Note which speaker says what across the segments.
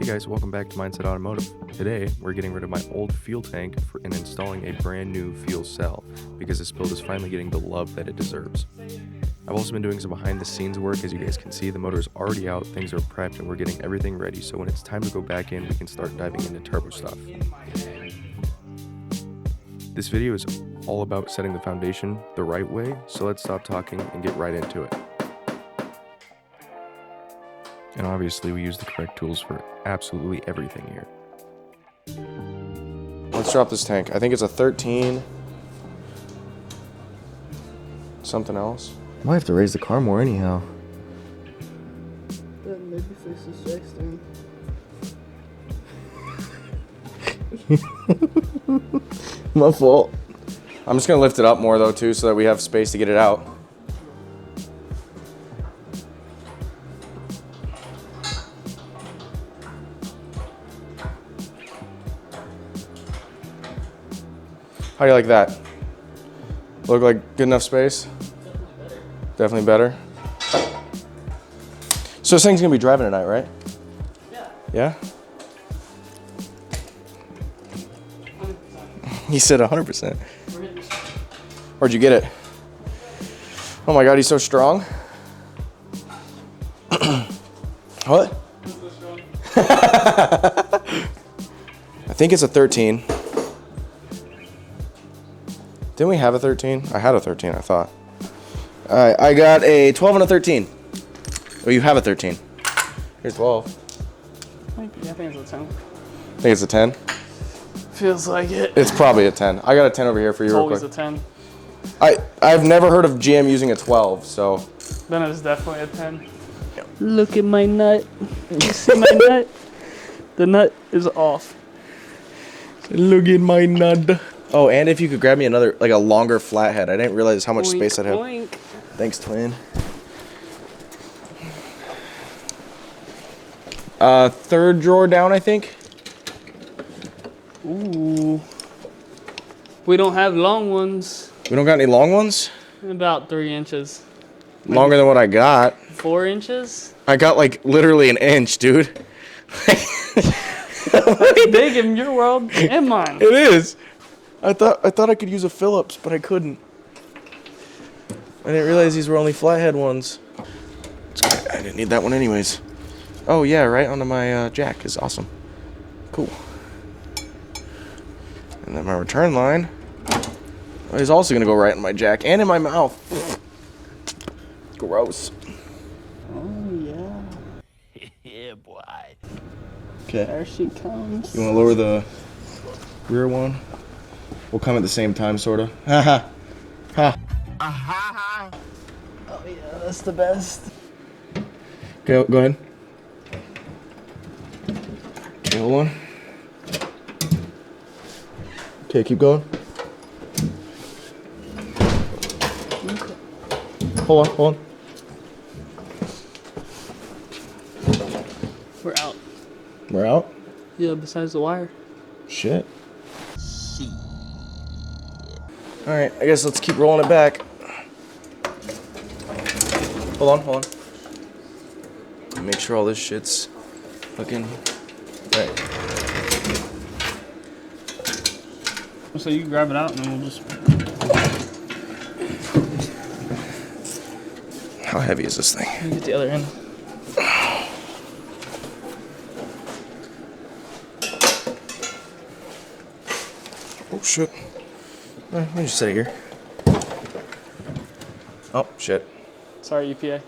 Speaker 1: Hey guys, welcome back to Mindset Automotive. Today, we're getting rid of my old fuel tank and installing a brand new fuel cell because this build is finally getting the love that it deserves. I've also been doing some behind the scenes work. As you guys can see, the motor is already out, things are prepped, and we're getting everything ready, so when it's time to go back in, we can start diving into turbo stuff. This video is all about setting the foundation the right way, so let's stop talking and get right into it. And obviously we use the correct tools for absolutely everything here. Let's drop this tank. I think it's a 13 something else. Might have to raise the car more anyhow.
Speaker 2: Yeah, maybe fix the jack stand.
Speaker 1: My fault. I'm just gonna lift it up more though too so that we have space to get it out. How do you like that? Look like good enough space? Definitely better. So this thing's gonna be driving tonight, right?
Speaker 2: Yeah.
Speaker 1: Yeah? He said 100%. Where'd you get it? Oh my God, he's so strong. What? I think it's a 13. Didn't we have a 13? I had a 13, I thought. All right, I got a 12 and a 13. Oh, you have a 13. Here's 12.
Speaker 2: I think it's a 10.
Speaker 1: I think it's a 10.
Speaker 2: Feels like it.
Speaker 1: It's probably a 10. I got a 10 over here for you
Speaker 2: It's
Speaker 1: real
Speaker 2: always
Speaker 1: quick.
Speaker 2: a 10.
Speaker 1: I've never heard of GM using a 12, so.
Speaker 2: Then it's definitely a 10. Look at my nut. You see my nut? The nut is off.
Speaker 1: Look at my nut. Oh, and if you could grab me another, like a longer flathead. I didn't realize how much
Speaker 2: Oink,
Speaker 1: space I'd have.
Speaker 2: oink.
Speaker 1: Thanks, twin. Third drawer down, I think.
Speaker 2: Ooh. We don't have long ones.
Speaker 1: We don't got any long ones?
Speaker 2: About 3 inches. Maybe
Speaker 1: Longer than what I got.
Speaker 2: 4 inches?
Speaker 1: I got like literally an inch, dude.
Speaker 2: That's big in your world and mine.
Speaker 1: It is. I thought I could use a Phillips, but I couldn't. I didn't realize these were only flathead ones. I didn't need that one anyways. Oh yeah, right onto my jack is awesome. Cool. And then my return line is also gonna go right in my jack and in my mouth. Gross.
Speaker 2: Oh yeah.
Speaker 3: Yeah, boy.
Speaker 1: Okay.
Speaker 2: There she comes.
Speaker 1: You wanna lower the rear one? We'll come at the same time, sorta. Ha ha. Ha.
Speaker 2: Oh yeah, that's the best.
Speaker 1: Okay, go ahead. Okay, hold on. Okay, keep going. Hold on.
Speaker 2: We're out.
Speaker 1: We're out?
Speaker 2: Yeah, besides the wire.
Speaker 1: Shit. Alright, I guess let's keep rolling it back. Hold on. Make sure all this shit's fucking right.
Speaker 2: So you grab it out and then we'll just...
Speaker 1: How heavy is this thing?
Speaker 2: Let me get the other end.
Speaker 1: Oh shit. Let me just set it here. Oh shit.
Speaker 2: Sorry, EPA.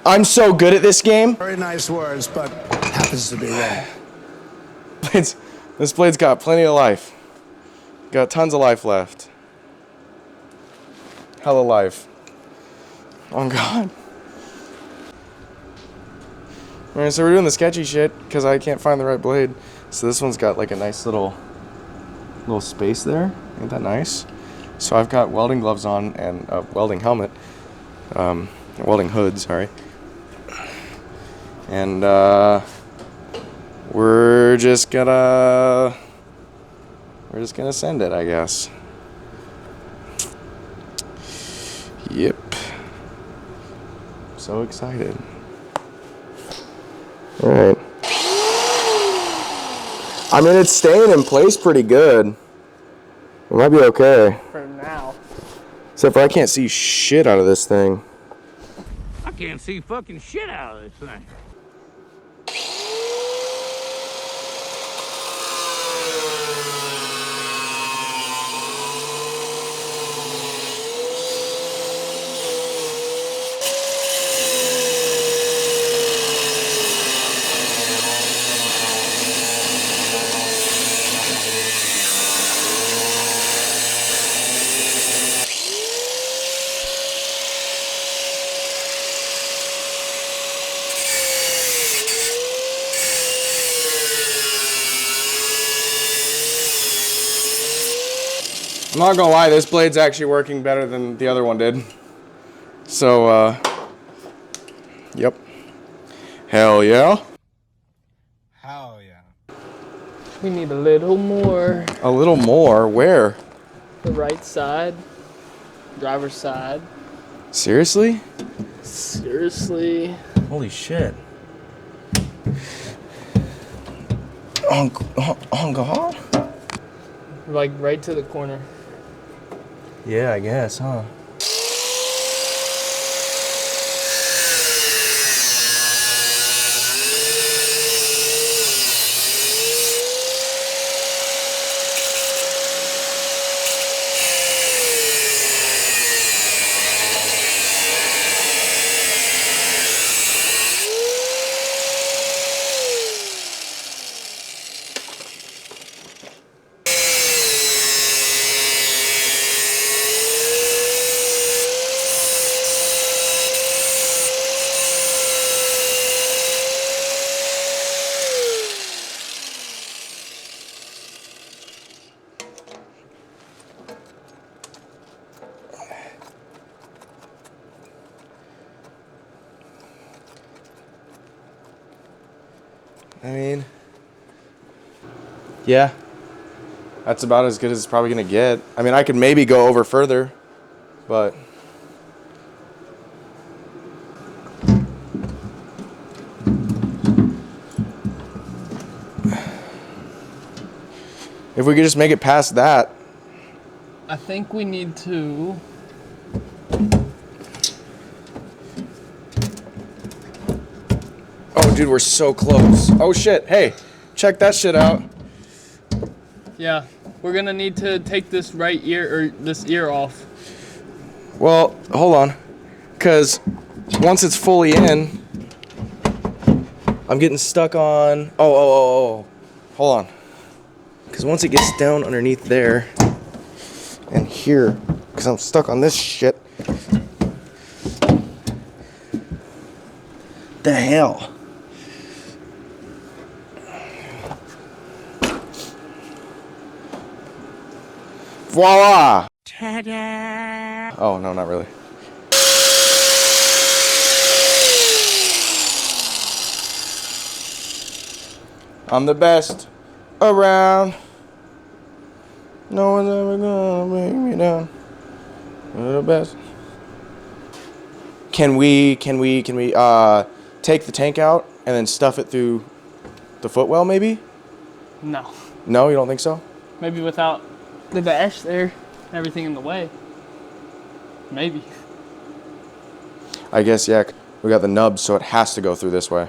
Speaker 4: I'm so good at this game.
Speaker 5: Very nice words, but happens to be wrong.
Speaker 4: This blade's got plenty of life. Got tons of life left. Hella life. Oh God. Alright, so we're doing the sketchy shit because I can't find the right blade. So this one's got like a nice little space there. Ain't that nice? So I've got welding gloves on and a welding helmet. Welding hood, sorry. And we're just gonna send it, I guess. Yep. So excited. Alright. I mean, it's staying in place pretty good. It might be okay.
Speaker 2: For now.
Speaker 4: Except for I can't see shit out of this thing.
Speaker 3: I can't see fucking shit out of this thing.
Speaker 4: I'm not gonna lie, this blade's actually working better than the other one did. So, yep. Hell yeah.
Speaker 5: Hell yeah.
Speaker 2: We need a little more.
Speaker 4: A little more? Where?
Speaker 2: The right side. Driver's side.
Speaker 4: Seriously?
Speaker 2: Seriously.
Speaker 4: Holy shit. Oh God?
Speaker 2: Like right to the corner.
Speaker 4: Yeah, I guess, huh? I mean, yeah, that's about as good as it's probably gonna get. I mean, I could maybe go over further, but if we could just make it past that.
Speaker 2: I think we need to.
Speaker 4: Oh, dude, we're so close. Oh shit, hey, check that shit out.
Speaker 2: Yeah, we're gonna need to take this right ear or this ear off.
Speaker 4: Well, hold on, because once it's fully in, I'm getting stuck on. Oh. Hold on, because once it gets down underneath there and here, because I'm stuck on this shit. The hell. Voila! Ta-da! Oh, no, not really. I'm the best around. No one's ever gonna bring me down. You're the best. Can we take the tank out and then stuff it through the footwell maybe?
Speaker 2: No.
Speaker 4: No, you don't think so?
Speaker 2: Maybe without the dash there, everything in the way. Maybe.
Speaker 4: I guess, yeah. We got the nub, so it has to go through this way.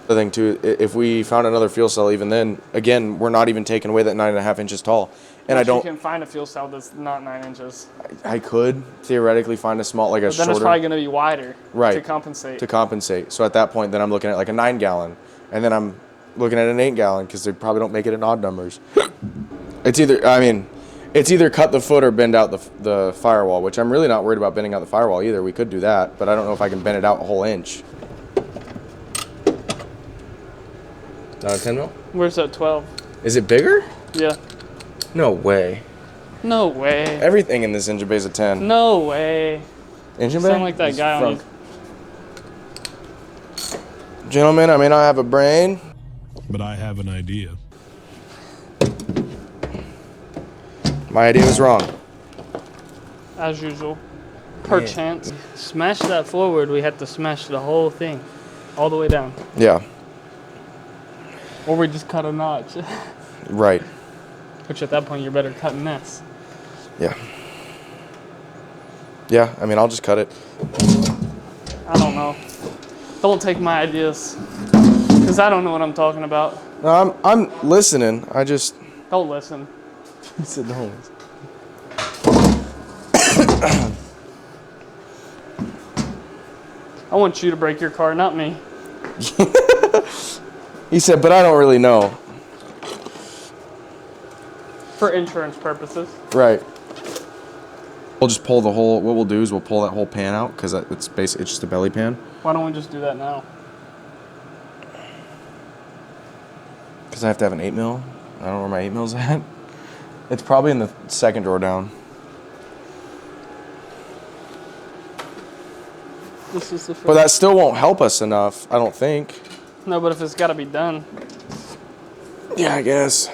Speaker 4: The thing too, if we found another fuel cell, even then, again, we're not even taking away that 9.5 inches tall. And
Speaker 2: You can find a fuel cell that's not 9 inches.
Speaker 4: I could theoretically find a small, like a
Speaker 2: But then
Speaker 4: shorter.
Speaker 2: it's probably going to be wider.
Speaker 4: Right.
Speaker 2: To compensate.
Speaker 4: To compensate. So at that point, then I'm looking at like a 9-gallon, and then I'm looking at an 8-gallon because they probably don't make it in odd numbers. It's either cut the foot or bend out the firewall, which I'm really not worried about bending out the firewall either. We could do that, but I don't know if I can bend it out a whole inch. Not a 10 mil?
Speaker 2: Where's that 12?
Speaker 4: Is it bigger?
Speaker 2: Yeah.
Speaker 4: No way.
Speaker 2: No way.
Speaker 4: Everything in this engine bay is a 10.
Speaker 2: No way.
Speaker 4: Engine
Speaker 2: You
Speaker 4: bay?
Speaker 2: sound like that guy on
Speaker 4: Gentlemen, I may not have a brain,
Speaker 6: but I have an idea.
Speaker 4: my idea was wrong.
Speaker 2: As usual. Perchance. Smash that forward, we have to smash the whole thing. All the way down.
Speaker 4: Yeah,
Speaker 2: Or we just cut a notch.
Speaker 4: right.
Speaker 2: Which at that point you're better cutting this.
Speaker 4: Yeah. Yeah, I mean, I'll just cut it.
Speaker 2: I don't know. Don't take my ideas. Because I don't know what I'm talking about.
Speaker 4: No, I'm listening. I just...
Speaker 2: Don't listen.
Speaker 4: He said don't listen.
Speaker 2: I want you to break your car, not me.
Speaker 4: He said, but I don't really know.
Speaker 2: For insurance purposes.
Speaker 4: Right. We'll just pull the whole... What we'll do is we'll pull that whole pan out, because it's basically it's just a belly pan.
Speaker 2: Why don't we just do that now?
Speaker 4: Because I have to have an 8 mil. I don't know where my 8 mil's at. It's probably in the second drawer down.
Speaker 2: This is the first.
Speaker 4: But that still won't help us enough, I don't think.
Speaker 2: No, but if it's got to be done.
Speaker 4: Yeah, I guess.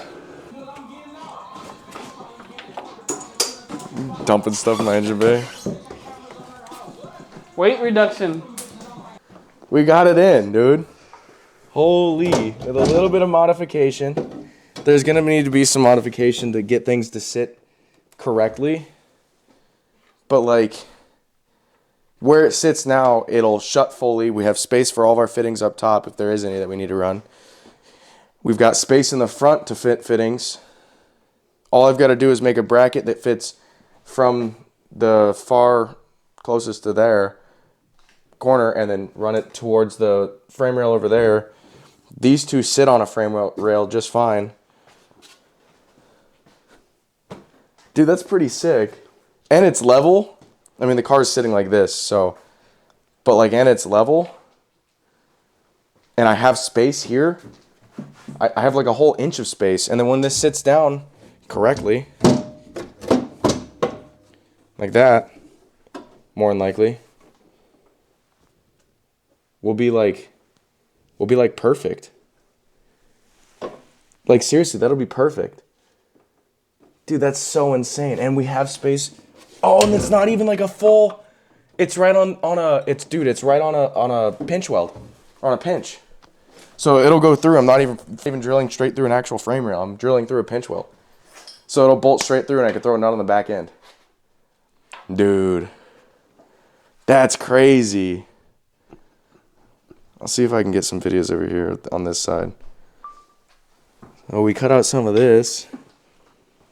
Speaker 4: Dumping stuff in my engine bay.
Speaker 2: Weight reduction.
Speaker 4: We got it in, dude. Holy. With a little bit of modification. There's going to need to be some modification to get things to sit correctly. But, like, where it sits now, it'll shut fully. We have space for all of our fittings up top if there is any that we need to run. We've got space in the front to fit fittings. All I've got to do is make a bracket that fits from the far closest to there corner and then run it towards the frame rail over there. These two sit on a frame rail just fine. Dude, that's pretty sick. And it's level. I mean, the car's sitting like this, so... But, like, and it's level. And I have space here. I have, like, a whole inch of space. And then when this sits down correctly... like that, more than likely, we'll be like perfect. Like, seriously, that'll be perfect. Dude, that's so insane. And we have space. Oh, and it's not even like a full, it's right on a pinch weld, on a pinch. So it'll go through. I'm not even drilling straight through an actual frame rail. I'm drilling through a pinch weld. So it'll bolt straight through and I can throw a nut on the back end. Dude, that's crazy. I'll see if I can get some videos over here on this side. Oh, we cut out some of this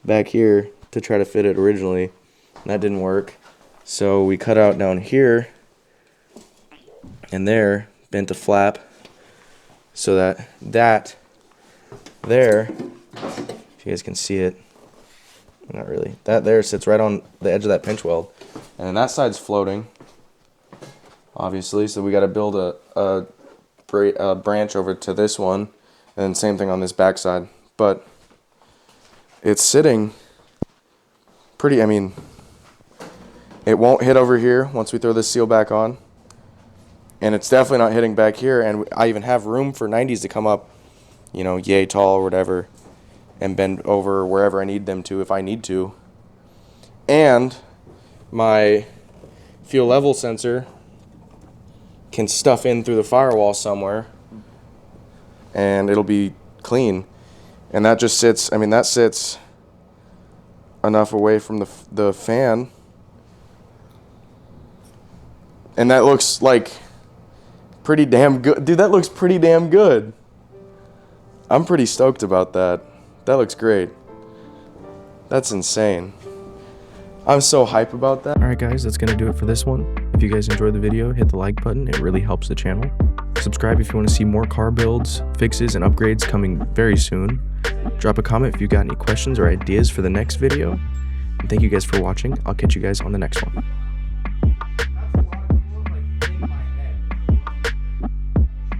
Speaker 4: back here to try to fit it originally. And that didn't work. So we cut out down here and there, bent a flap so that there, if you guys can see it, not really. That there sits right on the edge of that pinch weld. And then that side's floating, obviously. So we got to build a branch over to this one. And then same thing on this back side. But it's sitting pretty, I mean, it won't hit over here once we throw this seal back on. And it's definitely not hitting back here. And I even have room for 90s to come up, you know, yay tall or whatever. And bend over wherever I need them to if I need to. And my fuel level sensor can stuff in through the firewall somewhere and it'll be clean. And that just sits, I mean, that sits enough away from the fan. And that looks like pretty damn good. Dude, that looks pretty damn good. I'm pretty stoked about that. That looks great. That's insane. I'm so hype about that.
Speaker 1: Alright guys, that's gonna do it for this one. If you guys enjoyed the video, hit the like button, it really helps the channel. Subscribe if you want to see more car builds, fixes, and upgrades coming very soon. Drop a comment if you got any questions or ideas for the next video. And thank you guys for watching. I'll catch you guys on the next one.